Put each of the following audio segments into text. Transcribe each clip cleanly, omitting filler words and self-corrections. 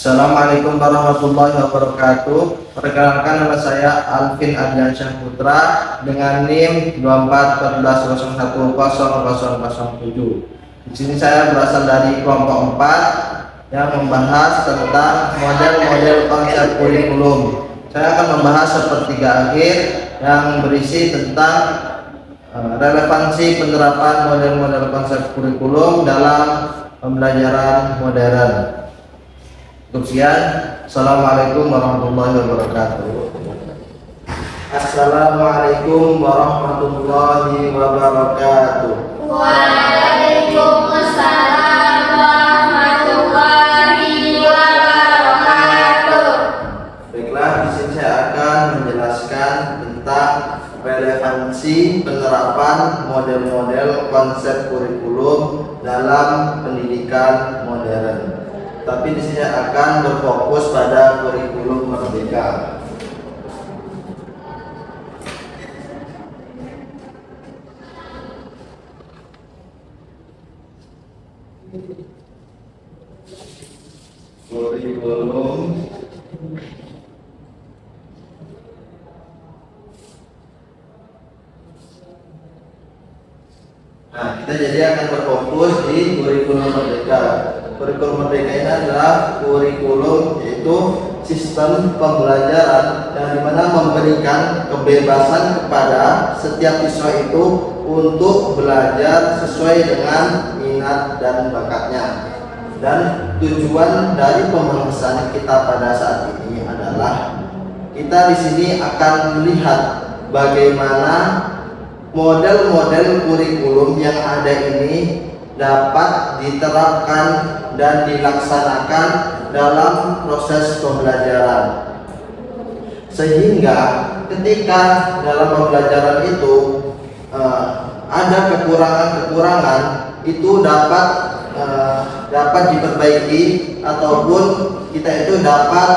Assalamualaikum warahmatullahi wabarakatuh. Perkenalkan, nama saya Alvin Ardiansyah Putra dengan NIM 2414010007. Di sini saya berasal dari kelompok 4 yang membahas tentang model-model konsep kurikulum. Saya akan membahas sepertiga akhir yang berisi tentang relevansi penerapan model-model konsep kurikulum dalam pembelajaran modern. Sekian, assalamualaikum warahmatullahi wabarakatuh. Assalamualaikum warahmatullahi wabarakatuh. Waalaikumsalam warahmatullahi wabarakatuh. Baiklah, di sini saya akan menjelaskan tentang relevansi penerapan model-model konsep kurikulum dalam pendidikan modern. Tapi di sini akan berfokus pada kurikulum merdeka. Kurikulum kita jadi akan berfokus di kurikulum merdeka. Kurikulum merdeka ini adalah kurikulum, yaitu sistem pembelajaran yang dimana memberikan kebebasan kepada setiap siswa itu untuk belajar sesuai dengan minat dan bakatnya. Dan tujuan dari pembahasan kita pada saat ini adalah kita di sini akan melihat bagaimana model-model kurikulum yang ada ini dapat diterapkan dan dilaksanakan dalam proses pembelajaran, sehingga ketika dalam pembelajaran itu ada kekurangan-kekurangan itu dapat diperbaiki ataupun kita itu dapat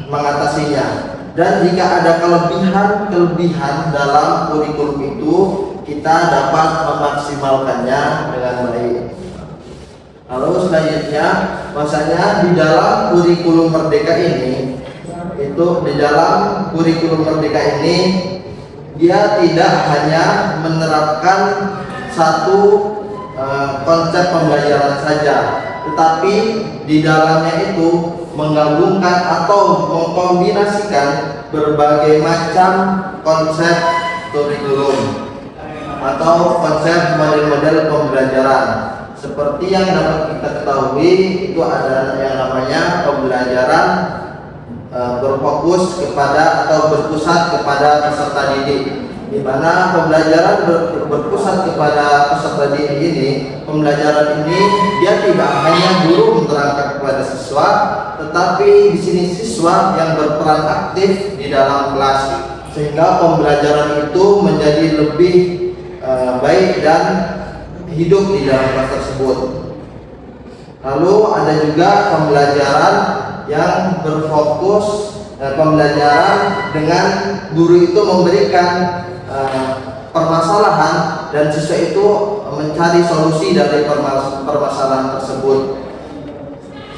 mengatasinya. Dan jika ada kelebihan dalam kurikulum itu, kita dapat memaksimalkannya dengan baik. Lalu selanjutnya, bahwasanya di dalam kurikulum merdeka ini, dia tidak hanya menerapkan satu konsep pembelajaran saja, tetapi di dalamnya itu menggabungkan atau mengkombinasikan berbagai macam konsep kurikulum atau konsep model-model pembelajaran. Seperti yang dapat kita ketahui, itu ada yang namanya pembelajaran berfokus kepada atau berpusat kepada peserta didik, di mana pembelajaran berpusat kepada peserta didik ini, pembelajaran ini dia tidak hanya guru menerangkan kepada siswa, tetapi di sini siswa yang berperan aktif di dalam kelas, sehingga pembelajaran itu menjadi lebih baik dan hidup di dalam kelas tersebut. Lalu ada juga pembelajaran yang berfokus pembelajaran dengan guru itu memberikan permasalahan dan siswa itu mencari solusi dari permasalahan tersebut.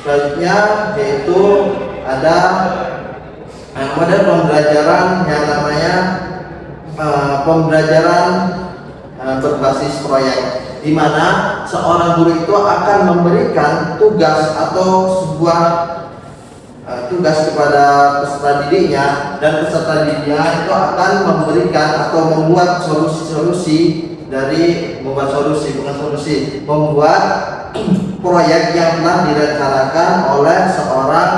Selanjutnya yaitu ada model pembelajaran yang namanya pembelajaran berbasis proyek, di mana seorang guru itu akan memberikan tugas atau sebuah tugas kepada peserta didiknya, dan peserta didiknya itu akan memberikan atau membuat membuat proyek yang telah direncanakan oleh seorang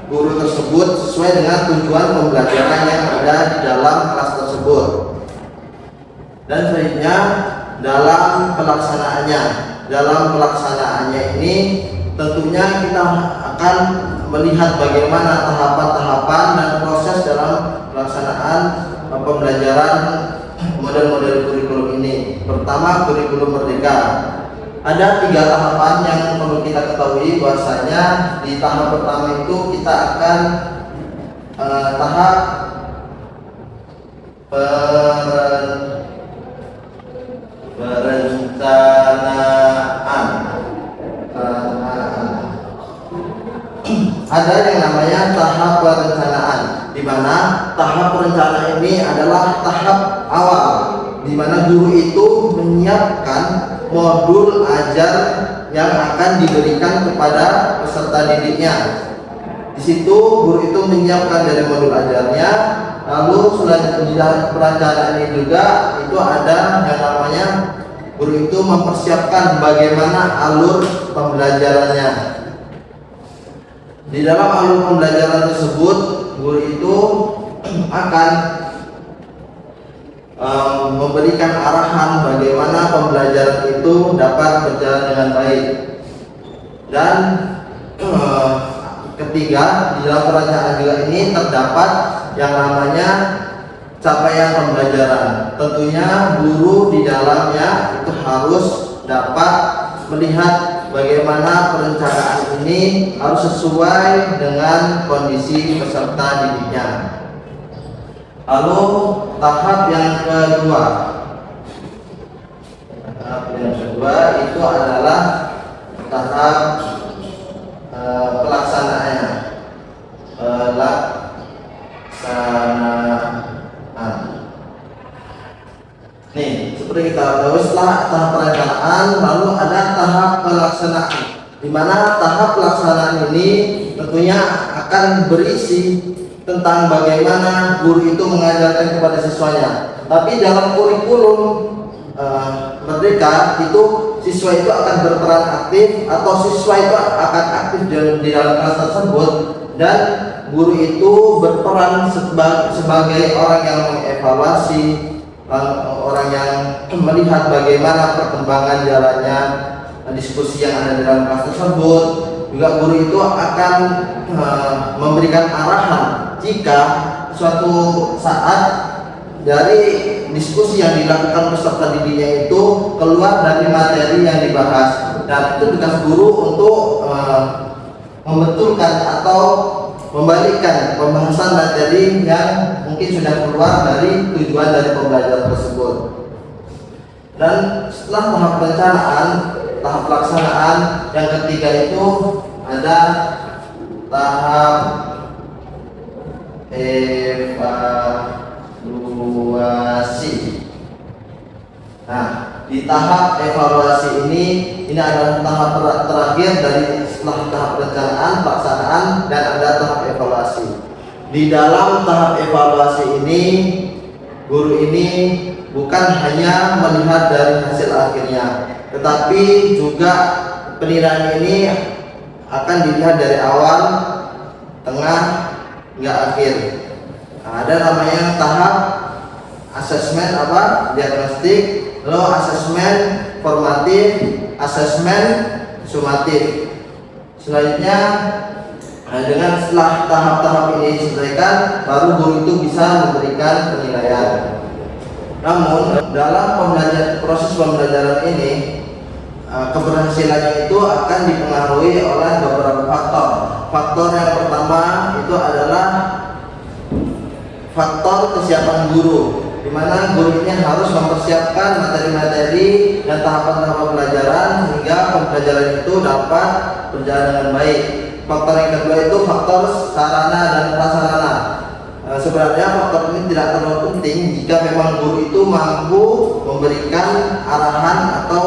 guru tersebut sesuai dengan tujuan pembelajaran yang ada di dalam kelas tersebut. Dan selanjutnya dalam pelaksanaannya ini tentunya kita akan melihat bagaimana tahapan-tahapan dan proses dalam pelaksanaan pembelajaran model-model kurikulum ini. Pertama, kurikulum merdeka. Ada 3 tahapan yang perlu kita ketahui, bahwasanya di tahap pertama itu kita akan tahap perencanaan. perencanaan, di mana tahap perencanaan ini adalah tahap awal, di mana guru itu menyiapkan modul ajar yang akan diberikan kepada peserta didiknya. Di situ guru itu menyiapkan dari modul ajarnya, lalu di dalam perencanaan ini juga itu ada yang namanya guru itu mempersiapkan bagaimana alur pembelajarannya. Di dalam alur pembelajaran tersebut, guru itu akan memberikan arahan bagaimana pembelajaran itu dapat berjalan dengan baik. Dan ketiga, di dalam perencanaan juga ini terdapat yang namanya capaian pembelajaran. Tentunya guru di dalamnya itu harus dapat melihat bagaimana perencanaan ini harus sesuai dengan kondisi peserta didiknya. Lalu tahap yang kedua, itu adalah tahap pelaksanaannya. Nih, seperti kita tahu, setelah tahap perencanaan lalu ada tahap pelaksanaan, di mana tahap pelaksanaan ini tentunya akan berisi tentang bagaimana guru itu mengajarkan kepada siswanya. Tapi dalam kurikulum Merdeka itu siswa itu akan berperan aktif atau siswa itu akan aktif di dalam kelas tersebut, dan guru itu berperan sebagai orang yang mengevaluasi, orang yang melihat bagaimana perkembangan jalannya diskusi yang ada di dalam kelas tersebut. Juga guru itu akan memberikan arahan jika suatu saat dari diskusi yang dilakukan peserta didiknya itu keluar dari materi yang dibahas, dan itu tugas guru untuk membetulkan atau membalikkan pembahasan materi yang mungkin sudah keluar dari tujuan dari pembelajaran tersebut. Dan setelah tahap perencanaan, tahap pelaksanaan yang ketiga itu ada tahap evaluasi. Nah, di tahap evaluasi ini adalah tahap terakhir dari setelah tahap perencanaan, pelaksanaan, dan ada tahap evaluasi. Di dalam tahap evaluasi ini, guru ini bukan hanya melihat dari hasil akhirnya, tetapi juga penilaian ini akan dilihat dari awal, tengah, hingga akhir. Nah, ada namanya tahap asesmen diagnostik, lalu asesmen formatif, asesmen sumatif. Selanjutnya, dengan setelah tahap-tahap ini diselesaikan, baru guru itu bisa memberikan penilaian. Namun dalam proses pembelajaran ini, keberhasilannya itu akan dipengaruhi oleh beberapa faktor. Faktor yang pertama itu adalah faktor kesiapan guru, di mana guru ini harus mempersiapkan materi-materi dan tahapan-tahapan pelajaran hingga pembelajaran itu dapat berjalan dengan baik. Faktor yang kedua itu faktor sarana dan prasarana. Sebenarnya faktor ini tidak terlalu penting jika memang guru itu mampu memberikan arahan atau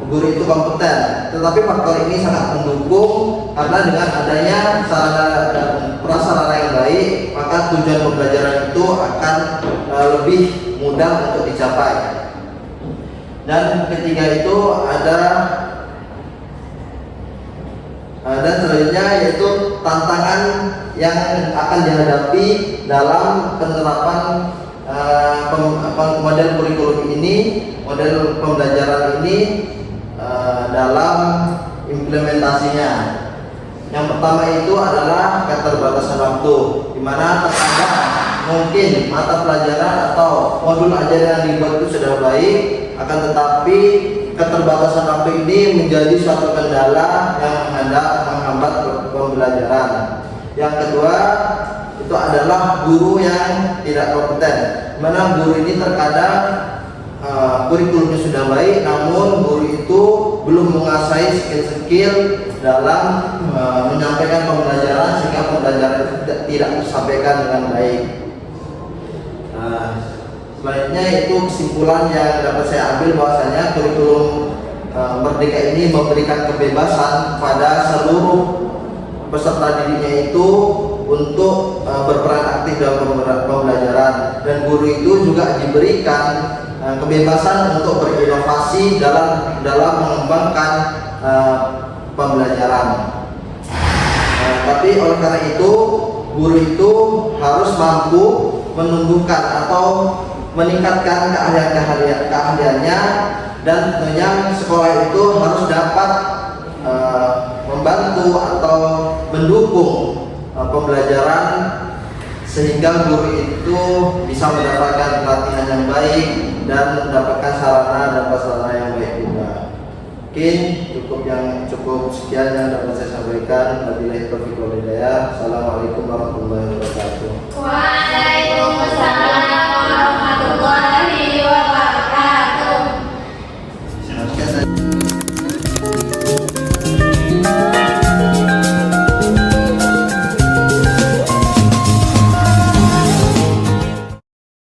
guru itu kompeten. Tetapi faktor ini sangat mendukung, karena dengan adanya sarana dan prasarana yang baik, maka tujuan pembelajaran itu akan lebih mudah untuk dicapai. Dan ketiga itu dan selanjutnya yaitu tantangan yang akan dihadapi dalam penerapan model kurikulum ini, model pembelajaran ini dalam implementasinya. Yang pertama itu adalah keterbatasan waktu, di mana terkadang mungkin mata pelajaran atau modul ajaran yang dibuat itu sudah baik, akan tetapi keterbatasan waktu ini menjadi suatu kendala yang menghambat pembelajaran. Yang kedua itu adalah guru yang tidak kompeten, di mana guru ini terkadang kurikulumnya sudah baik, namun guru itu belum menguasai skill-skill dalam menyampaikan pembelajaran sehingga pembelajaran itu tidak tersampaikan dengan baik. Selanjutnya itu kesimpulan yang dapat saya ambil bahwasanya kurikulum Merdeka ini memberikan kebebasan kepada seluruh peserta didiknya itu untuk berperan aktif dalam pembelajaran, dan guru itu juga diberikan kebebasan untuk berinovasi dalam mengembangkan pembelajaran. Tapi oleh karena itu guru itu harus mampu menumbuhkan atau meningkatkan keahliannya, dan tentunya sekolah itu harus dapat membantu atau mendukung pembelajaran sehingga guru itu bisa mendapatkan pelatihan yang baik dan mendapatkan sarana dan prasarana yang baik juga. Mungkin cukup sekian yang dapat saya sampaikan. Wabillahi taufiq wal hidayah. Assalamualaikum warahmatullahi wabarakatuh.